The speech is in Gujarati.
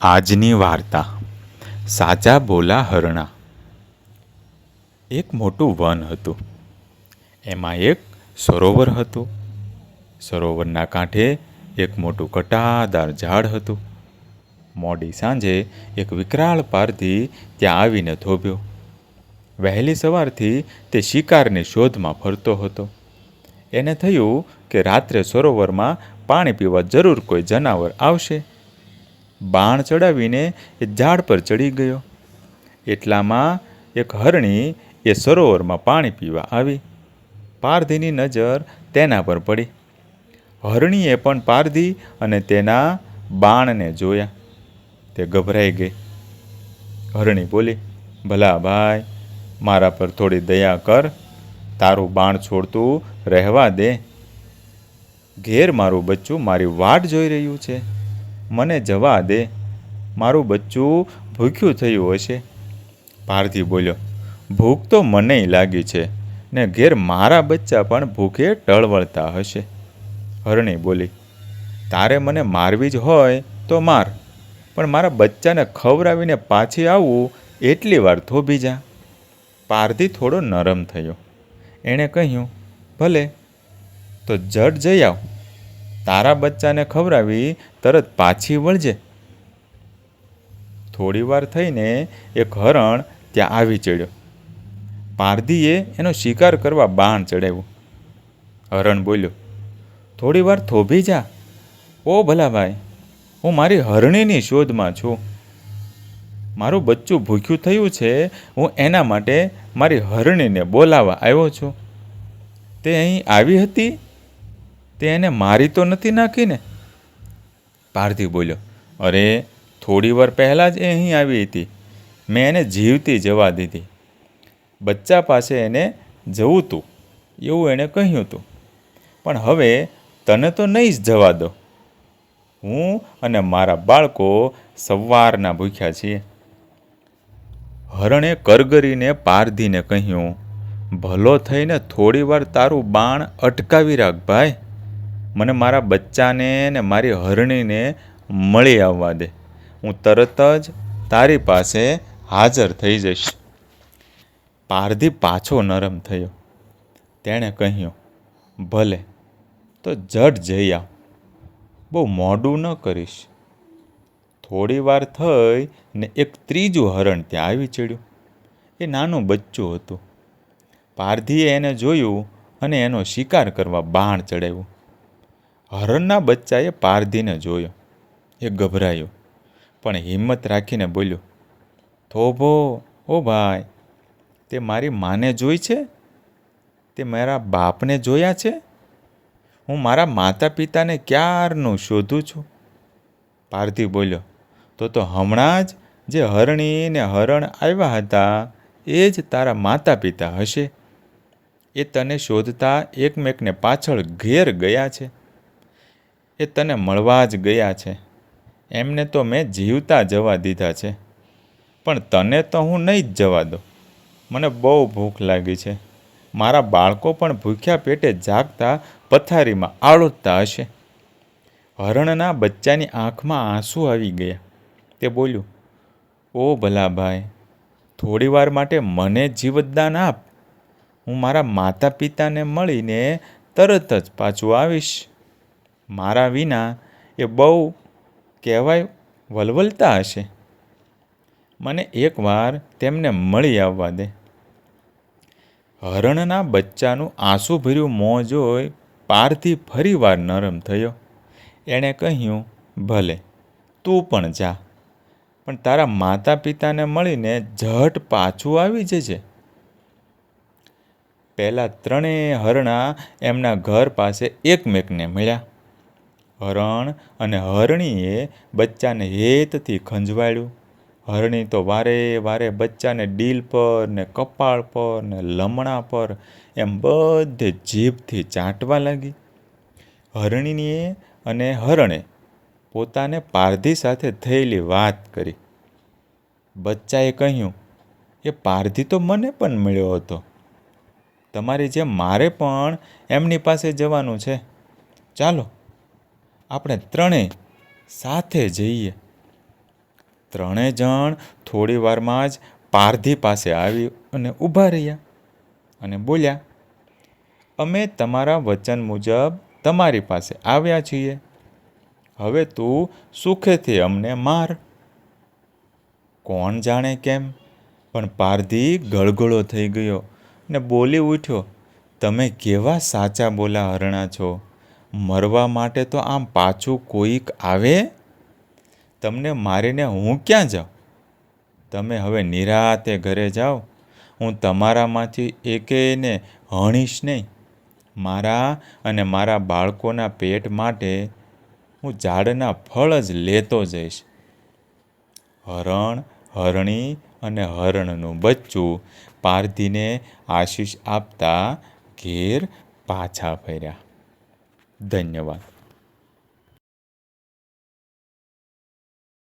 આજની વાર્તા સાચા બોલા હરણા. એક મોટું વન હતું. એમાં એક સરોવર હતું. સરોવરના કાંઠે એક મોટું ઘટાદાર ઝાડ હતું. મોડી સાંજે એક વિકરાળ પારધી ત્યાં આવીને થોભ્યો. વહેલી સવારથી તે શિકારની શોધમાં ફરતો હતો. એને થયું કે રાત્રે સરોવરમાં પાણી પીવા જરૂર કોઈ જનાવર આવશે. બાણ ચડાવીને એ ઝાડ પર ચડી ગયો. એટલામાં એક હરણી એ સરોવરમાં પાણી પીવા આવી. પારધીની નજર તેના પર પડી. હરણીએ પણ પારધી અને તેના બાણને જોયા. તે ગભરાઈ ગઈ. હરણી બોલી, ભલા ભાઈ, મારા પર થોડી દયા કર. તારું બાણ છોડતું રહેવા દે. ઘેર મારું બચ્ચું મારી વાટ જોઈ રહ્યું છે. મને જવા દે. મારું બચ્ચું ભૂખ્યું થયું હશે. પારધી બોલ્યો, ભૂખ તો મનેય લાગી છે ને ઘેર મારા બચ્ચા પણ ભૂખે ટળવળતા હશે. હરણી બોલી, તારે મને મારવી જ હોય તો માર, પણ મારા બચ્ચાને ખવડાવીને પાછી આવવું એટલી વાર થોભી જા. પારધી થોડો નરમ થયો. એણે કહ્યું, ભલે, તો જટ જઈ આવ. તારા બચ્ચાને ખવડાવી તરત પાછી વળજે. થોડી વાર થઈને એક હરણ ત્યાં આવી ચડ્યો. પારધીએ એનો શિકાર કરવા બાણ ચડાવ્યું. હરણ બોલ્યો, થોડી વાર થોભી જા. ઓ ભલા ભાઈ, હું મારી હરણીની શોધમાં છું. મારું બચ્ચું ભૂખ્યું થયું છે. હું એના માટે મારી હરણીને બોલાવવા આવ્યો છું. તે અહીં આવી હતી? તે એને મારી તો નથી નાખીને? પારધી બોલ્યો, અરે, થોડી વાર પહેલાં જ એ અહીં આવી હતી. મેં એને જીવતી જવા દીધી. બચ્ચા પાસે એને જવું તું એવું એણે કહ્યું હતું. પણ હવે તને તો નહીં જ જવા દો. હું અને મારા બાળકો સવારના ભૂખ્યા છીએ. હરણે કરગરીને પારધીને કહ્યું, ભલો થઈને થોડી વાર તારું બાણ અટકાવી રાખ ભાઈ. મને મારા બચ્ચાને ને મારી હરણીને મળી આવવા દે. હું તરત જ તારી પાસે હાજર થઈ જઈશ. પારધી પાછો નરમ થયો. તેણે કહ્યું, ભલે, તો જટ જઈ આવ. બહુ મોડું ન કરીશ. થોડી વાર થઈ ને એક ત્રીજું હરણ ત્યાં આવી ચડ્યું. એ નાનું બચ્ચું હતું. પારધીએ એને જોયું અને એનો શિકાર કરવા બાણ ચડાવ્યું. હરણના બચ્ચાએ પારધીને જોયો. એ ગભરાયો, પણ હિંમત રાખીને બોલ્યો, થોભો ઓ ભાઈ, તે મારી માને જોઈ છે? તે મારા બાપને જોયા છે? હું મારા માતા પિતાને ક્યારનું શોધું છું. પારધી બોલ્યો, તો હમણાં જ જે હરણી ને હરણ આવ્યા હતા એ જ તારા માતા પિતા હશે. એ તને શોધતા એકમેકને પાછળ ઘેર ગયા છે. એ તને મળવા જ ગયા છે. એમને તો મેં જીવતા જવા દીધા છે, પણ તને તો હું નહીં જ જવા દઉં. મને બહુ ભૂખ લાગી છે. મારા બાળકો પણ ભૂખ્યા પેટે જાગતા પથારીમાં આળોટતા હશે. હરણના બચ્ચાની આંખમાં આંસુ આવી ગયા. તે બોલ્યું, ઓ ભલા ભાઈ, થોડી વાર માટે મને જીવતદાન આપ. હું મારા માતા પિતાને મળીને તરત જ પાછું આવીશ. મારા વિના એ બહુ કહેવાય વલવલતા હશે. મને એકવાર તેમને મળી આવવા દે. હરણના બચ્ચાનું આંસુભર્યું મોં જોઈ પારધી ફરીવાર નરમ થયો. એણે કહ્યું, ભલે, તું પણ જા, પણ તારા માતા પિતાને મળીને ઝટ પાછું આવી જજે. પહેલાં ત્રણેય હરણા એમના ઘર પાસે એકમેકને મળ્યા. હરણ અને હરણીએ બચ્ચાને હેતથી ખંજવાળ્યું. હરણી તો વારે વારે બચ્ચાને ડીલ પર ને કપાળ પર ને લમણા પર એમ બધે જીભથી ચાટવા લાગી. હરણીએ અને હરણે પોતાને પારધી સાથે થયેલી વાત કરી. બચ્ચાએ કહ્યું, એ પારધી તો મને પણ મળ્યો હતો. તમારી જેમ મારે પણ એમની પાસે જવાનું છે. ચાલો, આપણે ત્રણેય સાથે જઈએ. ત્રણેય જણ થોડી વારમાં જ પારધી પાસે આવી અને ઊભા રહ્યા અને બોલ્યા, અમે તમારા વચન મુજબ તમારી પાસે આવ્યા છીએ. હવે તું સુખેથી અમને માર. કોણ જાણે કેમ પણ પારધી ગળગળો થઈ ગયો ને બોલી ઉઠ્યો, તમે કેવા સાચા બોલા હરણા છો. મરવા માટે તો આમ પાછું કોઈક આવે? તમને મારીને હું ક્યાં જાઉં? તમે હવે નિરાતે ઘરે જાઓ. હું તમારામાંથી એકેયને હણીશ નહીં. મારા અને મારા બાળકોના પેટ માટે હું ઝાડના ફળ જ લેતો જઈશ. હરણ, હરણી અને હરણનું બચ્ચું પારધીને આશીષ આપતા ઘેર પાછા ફર્યા. ધન્યવાદ.